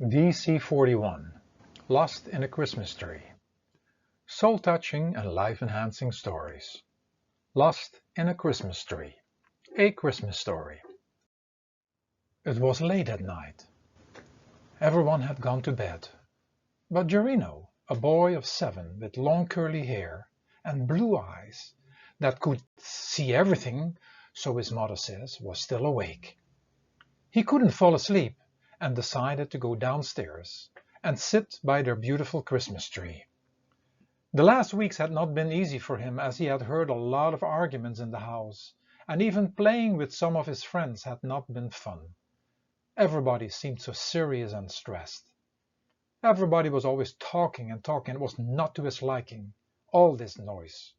DC41, Lost in a Christmas Tree. Soul-touching and life-enhancing stories. Lost in a Christmas Tree. A Christmas Story. It was late at night. Everyone had gone to bed. But Gerino, a boy of 7 with long curly hair and blue eyes that could see everything, so his mother says, was still awake. He couldn't fall asleep and decided to go downstairs and sit by their beautiful Christmas tree. The last weeks had not been easy for him, as he had heard a lot of arguments in the house, and even playing with some of his friends had not been fun. Everybody seemed so serious and stressed. Everybody was always talking and talking. It was not to his liking, all this noise.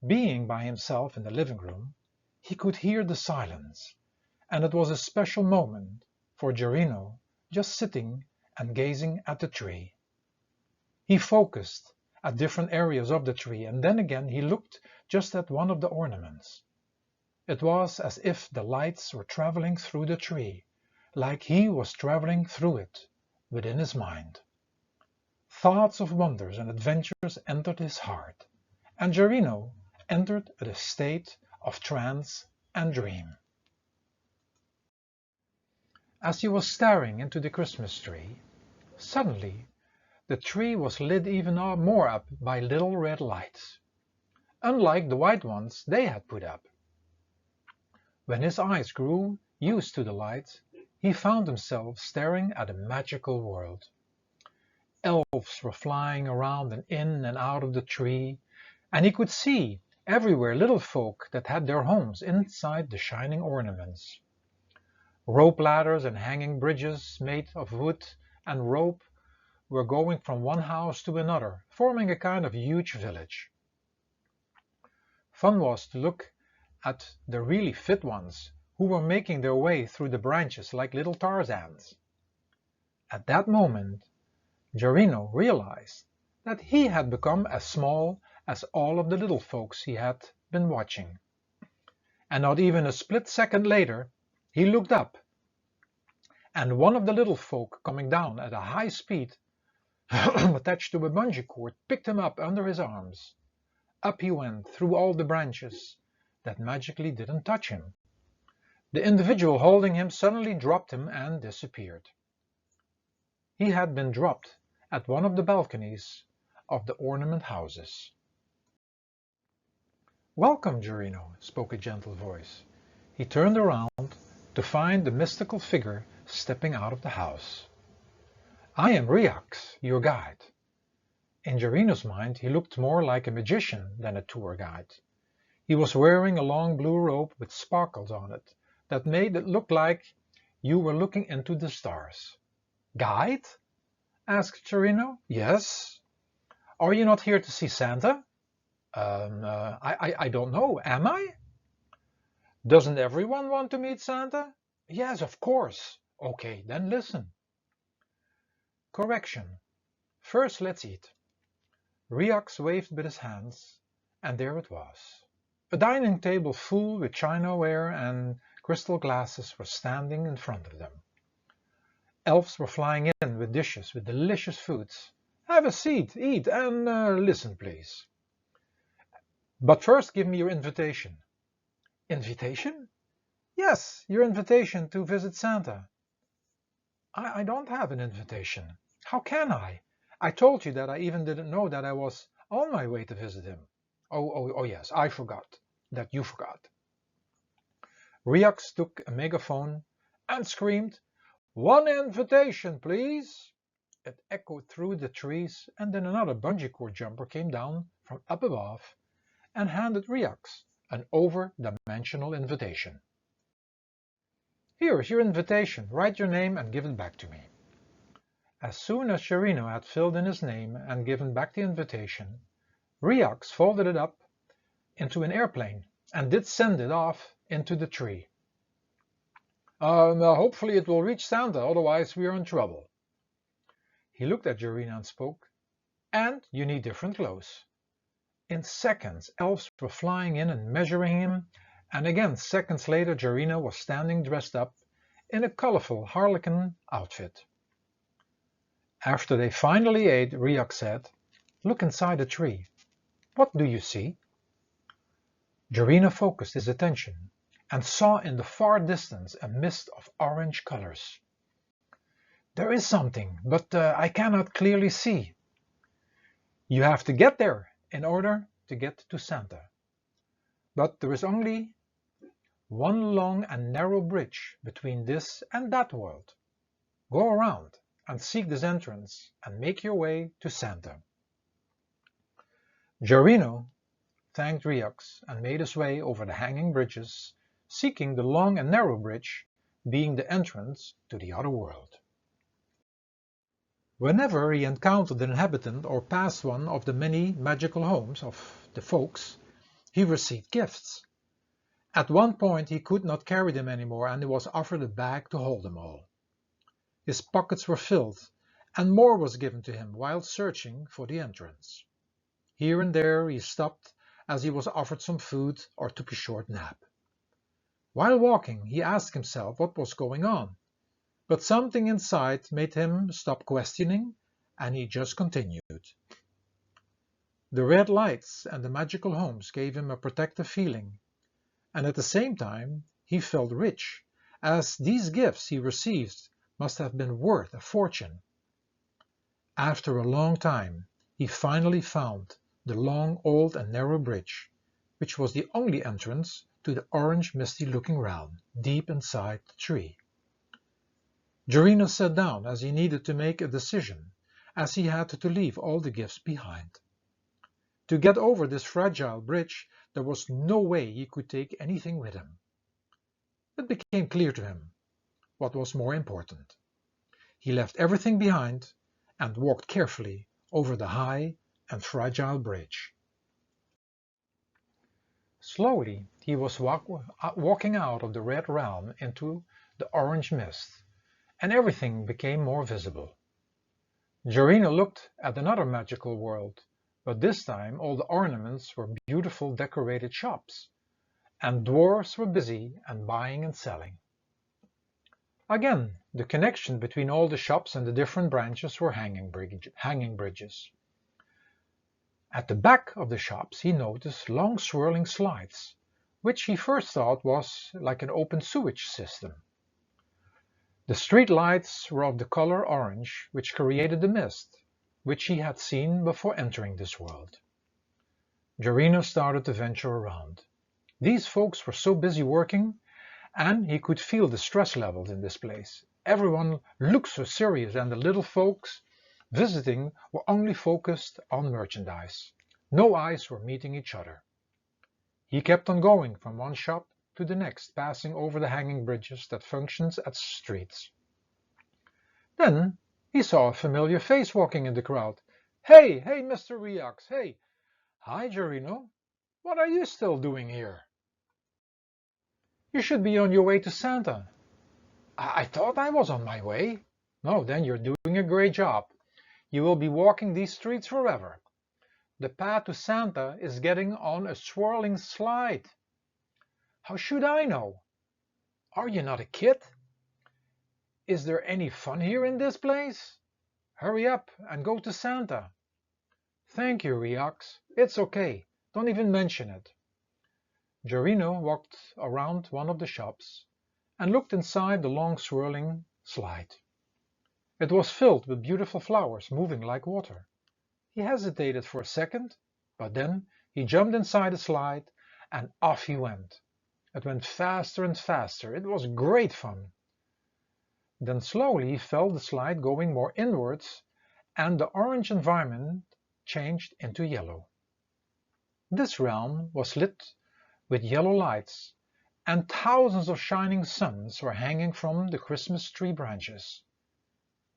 Being by himself in the living room, he could hear the silence, and it was a special moment for Gerino, just sitting and gazing at the tree. He focused at different areas of the tree, and then again he looked just at one of the ornaments. It was as if the lights were traveling through the tree, like he was traveling through it within his mind. Thoughts of wonders and adventures entered his heart, and Gerino entered a state of trance and dream. As he was staring into the Christmas tree, suddenly the tree was lit even more up by little red lights, unlike the white ones they had put up. When his eyes grew used to the light, he found himself staring at a magical world. Elves were flying around and in and out of the tree, and he could see everywhere little folk that had their homes inside the shining ornaments. Rope ladders and hanging bridges made of wood and rope were going from one house to another, forming a kind of huge village. Fun was to look at the really fit ones, who were making their way through the branches like little Tarzans. At that moment, Gerino realized that he had become as small as all of the little folks he had been watching. And not even a split second later, he looked up, and one of the little folk coming down at a high speed attached to a bungee cord picked him up under his arms. Up he went through all the branches that magically didn't touch him. The individual holding him suddenly dropped him and disappeared. He had been dropped at one of the balconies of the ornament houses. "Welcome, Gerino," spoke a gentle voice. He turned around to find the mystical figure stepping out of the house. "I am Riax, your guide." In Gerino's mind, he looked more like a magician than a tour guide. He was wearing a long blue robe with sparkles on it that made it look like you were looking into the stars. "Guide?" asked Gerino. "Yes." "Are you not here to see Santa?" I don't know. Am I?" "Doesn't everyone want to meet Santa?" "Yes, of course." "Okay, then listen." Correction. First let's eat. Riax waved with his hands, and there it was. A dining table full with chinaware and crystal glasses was standing in front of them. Elves were flying in with dishes with delicious foods. "Have a seat, eat, and listen, please." "But first give me your invitation." "Invitation?" "Yes, your invitation to visit Santa." I don't have an invitation. How can I? I told you that I even didn't know that I was on my way to visit him." Oh yes, I forgot that you forgot." Riax took a megaphone and screamed, "One invitation, please." It echoed through the trees, and then another bungee cord jumper came down from up above and handed Riax an over-dimensional invitation. "Here's your invitation. Write your name and give it back to me." As soon as Gerino had filled in his name and given back the invitation, Riax folded it up into an airplane and did send it off into the tree. Hopefully it will reach Santa, otherwise we are in trouble." He looked at Gerino and spoke, "And you need different clothes." In seconds, elves were flying in and measuring him, and again seconds later Gerino was standing dressed up in a colorful harlequin outfit. After they finally ate, Riak said, "Look inside the tree. What do you see?" Gerino focused his attention and saw in the far distance a mist of orange colors. "There is something, but I cannot clearly see." "You have to get there in order to get to Santa. But there is only one long and narrow bridge between this and that world. Go around and seek this entrance and make your way to Santa." Gerino thanked Riux and made his way over the hanging bridges, seeking the long and narrow bridge, being the entrance to the other world. Whenever he encountered an inhabitant or passed one of the many magical homes of the folks, he received gifts. At one point he could not carry them anymore and he was offered a bag to hold them all. His pockets were filled, and more was given to him while searching for the entrance. Here and there he stopped as he was offered some food or took a short nap. While walking he asked himself what was going on, but something inside made him stop questioning and he just continued. The red lights and the magical homes gave him a protective feeling, and at the same time he felt rich, as these gifts he received must have been worth a fortune. After a long time he finally found the long, old and narrow bridge, which was the only entrance to the orange misty-looking realm deep inside the tree. Gerino sat down as he needed to make a decision, as he had to leave all the gifts behind. To get over this fragile bridge, there was no way he could take anything with him. It became clear to him what was more important. He left everything behind and walked carefully over the high and fragile bridge. Slowly he was walking out of the red realm into the orange mist, and everything became more visible. Gerino looked at another magical world, but this time all the ornaments were beautiful decorated shops, and dwarfs were busy and buying and selling. Again, the connection between all the shops and the different branches were hanging bridges. At the back of the shops he noticed long swirling slides, which he first thought was like an open sewage system. The street lights were of the color orange, which created the mist, which he had seen before entering this world. Gerino started to venture around. These folks were so busy working, and he could feel the stress levels in this place. Everyone looked so serious, and the little folks visiting were only focused on merchandise. No eyes were meeting each other. He kept on going from one shop to the next, passing over the hanging bridges that functioned as streets. Then he saw a familiar face walking in the crowd. "Hey, hey, Mr. Riax, hey!" "Hi, Gerino. What are you still doing here?" "You should be on your way to Santa." I thought I was on my way." "No, then you're doing a great job. You will be walking these streets forever. The path to Santa is getting on a swirling slide." "How should I know? Are you not a kid? Is there any fun here in this place? Hurry up and go to Santa." "Thank you, Riax. It's okay. Don't even mention it." Gerino walked around one of the shops and looked inside the long swirling slide. It was filled with beautiful flowers moving like water. He hesitated for a second, but then he jumped inside the slide and off he went. It went faster and faster. It was great fun. Then slowly he felt the slide going more inwards, and the orange environment changed into yellow. This realm was lit with yellow lights, and thousands of shining suns were hanging from the Christmas tree branches.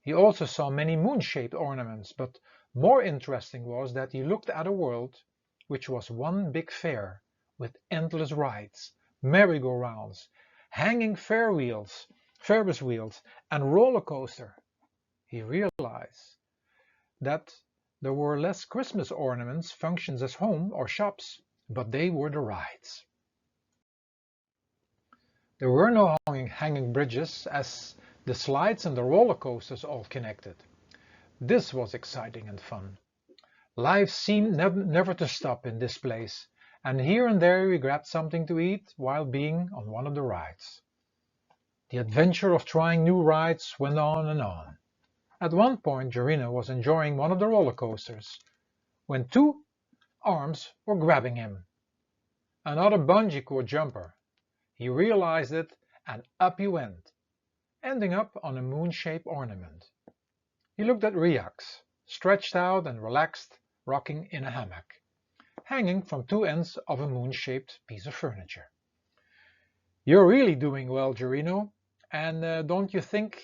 He also saw many moon-shaped ornaments, but more interesting was that he looked at a world which was one big fair, with endless rides, merry-go-rounds, hanging Ferris wheels, and roller coaster. He realized that there were less Christmas ornaments functions as home or shops, but they were the rides. There were no hanging bridges, as the slides and the roller coasters all connected. This was exciting and fun. Life seemed never to stop in this place, and here and there we grabbed something to eat while being on one of the rides. The adventure of trying new rides went on and on. At one point Jarino was enjoying one of the roller coasters, when two arms were grabbing him. Another bungee cord jumper. He realized it, and up he went, ending up on a moon-shaped ornament. He looked at Riax, stretched out and relaxed, rocking in a hammock, hanging from two ends of a moon-shaped piece of furniture. "You're really doing well, Jarino. And don't you think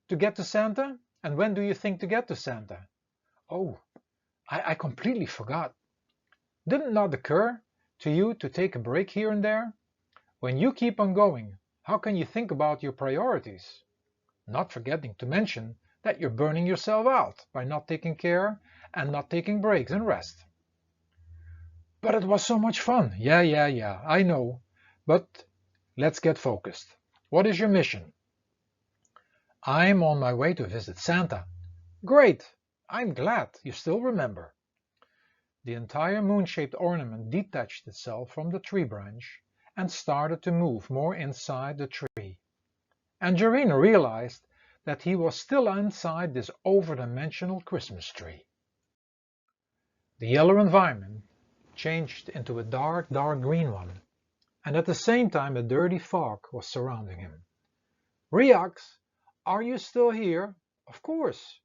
to get to Santa? And when do you think to get to Santa?" "Oh, I completely forgot. Did it not occur to you to take a break here and there? When you keep on going, how can you think about your priorities? Not forgetting to mention that you're burning yourself out by not taking care and not taking breaks and rest." "But it was so much fun." Yeah, I know. But let's get focused. What is your mission?" "I'm on my way to visit Santa." "Great! I'm glad you still remember." The entire moon-shaped ornament detached itself from the tree branch and started to move more inside the tree. And Jarino realized that he was still inside this over-dimensional Christmas tree. The yellow environment changed into a dark green one, and at the same time a dirty fog was surrounding him. "Riax, are you still here?" "Of course."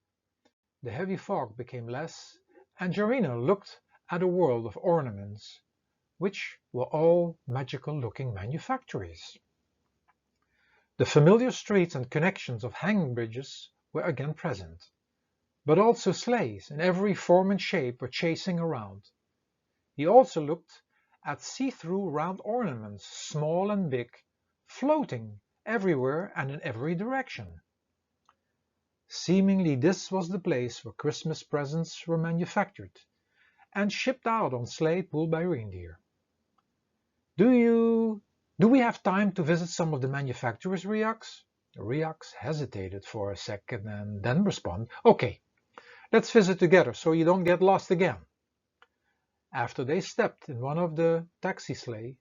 The heavy fog became less, and Jarino looked at a world of ornaments, which were all magical-looking manufactories. The familiar streets and connections of hanging bridges were again present, but also sleighs in every form and shape were chasing around. He also looked at see-through round ornaments, small and big, floating everywhere and in every direction. Seemingly this was the place where Christmas presents were manufactured and shipped out on sleigh pulled by reindeer. Do we have time to visit some of the manufacturers, Riax?" Riax hesitated for a second and then responded, "Okay, let's visit together so you don't get lost again." After they stepped in one of the taxi sleigh,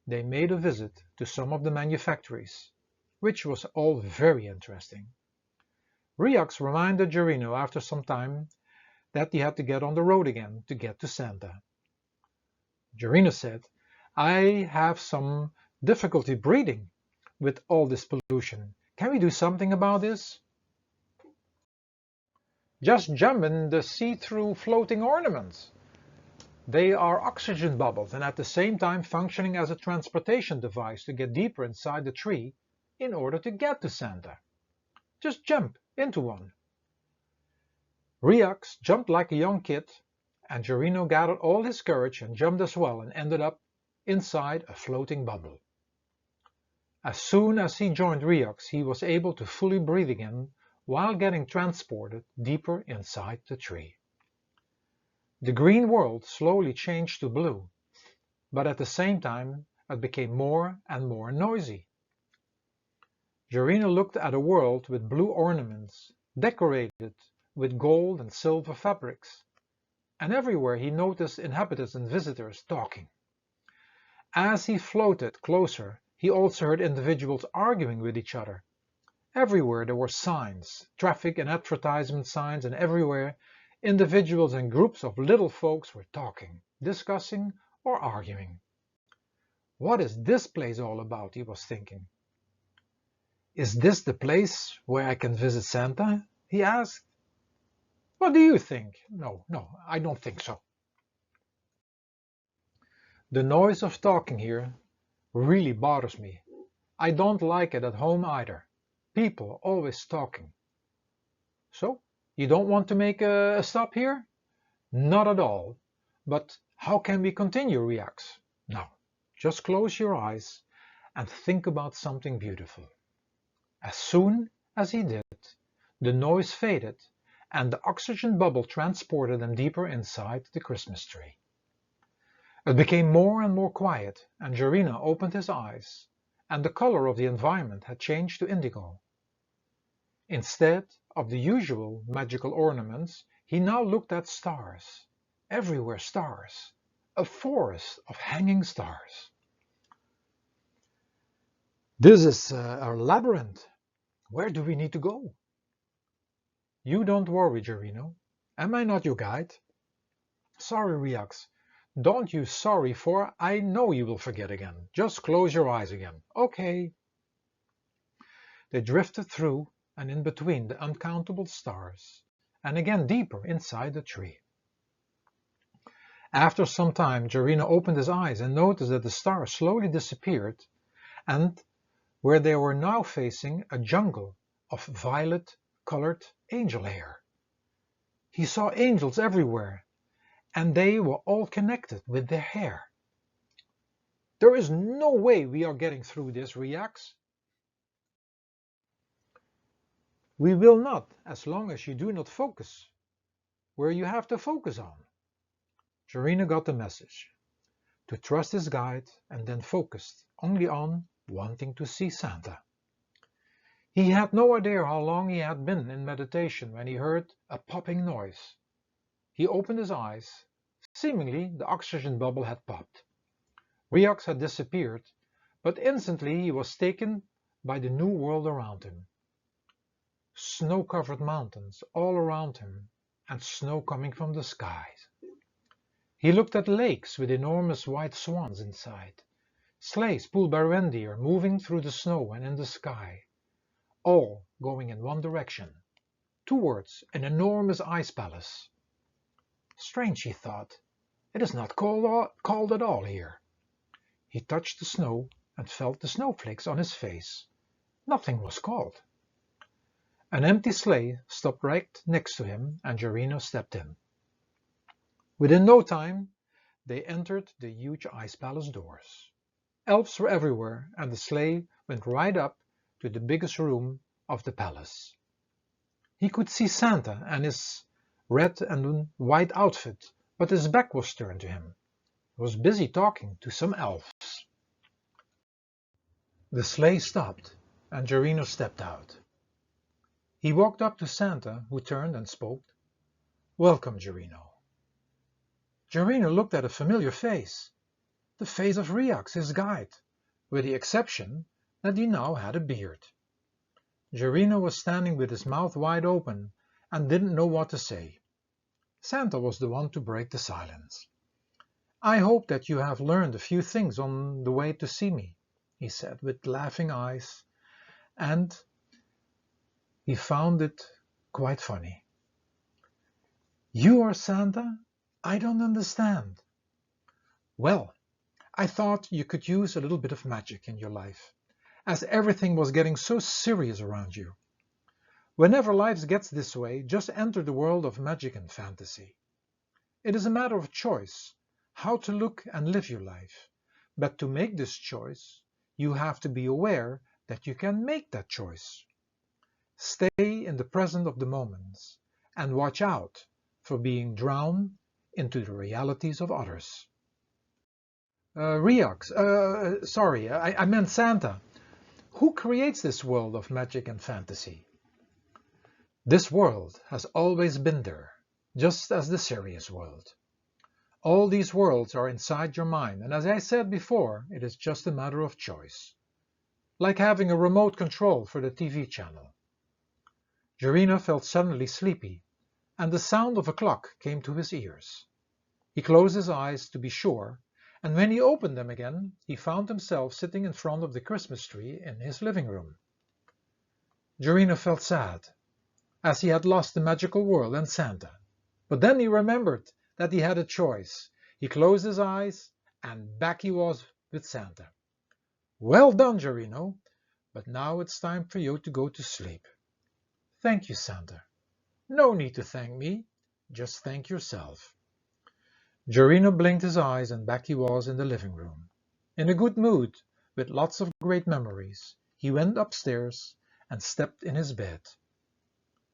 they made a visit to some of the manufactories, which was all very interesting. Riax reminded Jarino after some time that he had to get on the road again to get to Santa. Jarino said, "I have some difficulty breathing with all this pollution. Can we do something about this?" "Just jump in the see-through floating ornaments. They are oxygen bubbles and at the same time functioning as a transportation device to get deeper inside the tree in order to get to Santa. Just jump into one." Riax jumped like a young kid, and Jarino gathered all his courage and jumped as well and ended up inside a floating bubble. As soon as he joined Riax, he was able to fully breathe again while getting transported deeper inside the tree. The green world slowly changed to blue, but at the same time it became more and more noisy. Jarino looked at a world with blue ornaments, decorated with gold and silver fabrics, and everywhere he noticed inhabitants and visitors talking. As he floated closer, he also heard individuals arguing with each other. Everywhere there were signs, traffic and advertisement signs, and everywhere individuals and groups of little folks were talking, discussing, or arguing. "What is this place all about?" he was thinking. "Is this the place where I can visit Santa?" he asked. "What do you think?" No, I don't think so." "The noise of talking here really bothers me. I don't like it at home either. People always talking." "So, you don't want to make a stop here?" "Not at all. But how can we continue, Riax? Now, just close your eyes and think about something beautiful." As soon as he did, the noise faded and the oxygen bubble transported them deeper inside the Christmas tree. It became more and more quiet, and Jarino opened his eyes, and the color of the environment had changed to indigo. Instead of the usual magical ornaments, he now looked at stars. Everywhere stars. A forest of hanging stars. This is our labyrinth. Where do we need to go? You don't worry, Gerino. Am I not your guide? Sorry, Riax. Don't you sorry for, I know you will forget again. Just close your eyes again. Okay. They drifted through and in between the uncountable stars, and again deeper inside the tree. After some time, Gerino opened his eyes and noticed that the stars slowly disappeared, and where they were now facing a jungle of violet-colored angel hair. He saw angels everywhere, and they were all connected with their hair. There is no way we are getting through this, Riax. We will not, as long as you do not focus where you have to focus on. Gerino got the message, to trust his guide, and then focused only on wanting to see Santa. He had no idea how long he had been in meditation when he heard a popping noise. He opened his eyes. Seemingly the oxygen bubble had popped. Riax had disappeared, but instantly he was taken by the new world around him. Snow-covered mountains all around him, and snow coming from the skies. He looked at lakes with enormous white swans inside, sleighs pulled by reindeer moving through the snow and in the sky, all going in one direction, towards an enormous ice palace. Strange, he thought, it is not cold at all here. He touched the snow and felt the snowflakes on his face. Nothing was cold. An empty sleigh stopped right next to him, and Gerino stepped in. Within no time, they entered the huge ice palace doors. Elves were everywhere, and the sleigh went right up to the biggest room of the palace. He could see Santa and his red and white outfit, but his back was turned to him. He was busy talking to some elves. The sleigh stopped, and Gerino stepped out. He walked up to Santa, who turned and spoke. "Welcome, Gerino." Gerino looked at a familiar face, the face of Riax, his guide, with the exception that he now had a beard. Gerino was standing with his mouth wide open and didn't know what to say. Santa was the one to break the silence. "I hope that you have learned a few things on the way to see me," he said with laughing eyes, and he found it quite funny. "You are Santa? I don't understand." "Well, I thought you could use a little bit of magic in your life, as everything was getting so serious around you. Whenever life gets this way, just enter the world of magic and fantasy. It is a matter of choice, how to look and live your life. But to make this choice, you have to be aware that you can make that choice. Stay in the present of the moments, and watch out for being drawn into the realities of others." Riax, sorry, I meant Santa. Who creates this world of magic and fantasy? This world has always been there, just as the serious world. All these worlds are inside your mind, and as I said before, it is just a matter of choice. Like having a remote control for the TV channel. Gerino felt suddenly sleepy, and the sound of a clock came to his ears. He closed his eyes to be sure, and when he opened them again, he found himself sitting in front of the Christmas tree in his living room. Gerino felt sad, as he had lost the magical world and Santa. But then he remembered that he had a choice. He closed his eyes, and back he was with Santa. "Well done, Gerino, but now it's time for you to go to sleep." "Thank you, Santa." "No need to thank me, just thank yourself." Gerino blinked his eyes, and back he was in the living room. In a good mood, with lots of great memories, he went upstairs and stepped in his bed.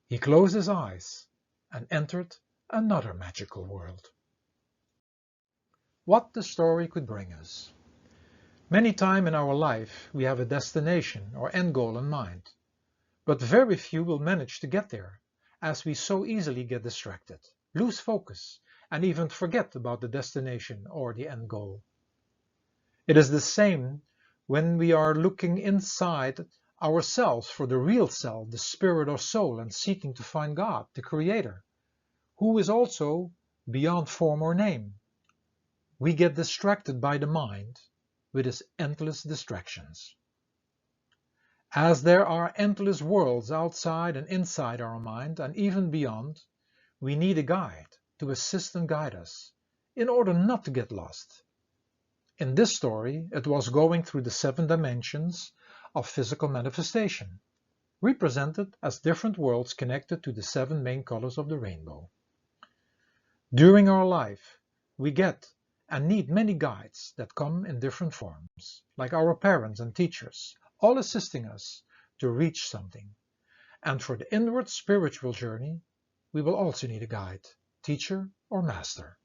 He closed his eyes and entered another magical world. What the story could bring us. Many times in our life we have a destination or end goal in mind, But very few will manage to get there, as we so easily get distracted, lose focus, and even forget about the destination or the end goal. It is the same when we are looking inside ourselves for the real self, the spirit or soul, and seeking to find God, the Creator, who is also beyond form or name. We get distracted by the mind with its endless distractions. As there are endless worlds outside and inside our mind and even beyond, we need a guide to assist and guide us in order not to get lost. In this story, it was going through the 7 dimensions of physical manifestation, represented as different worlds connected to the 7 main colors of the rainbow. During our life, we get and need many guides that come in different forms, like our parents and teachers, all assisting us to reach something. And for the inward spiritual journey, we will also need a guide, teacher, or master.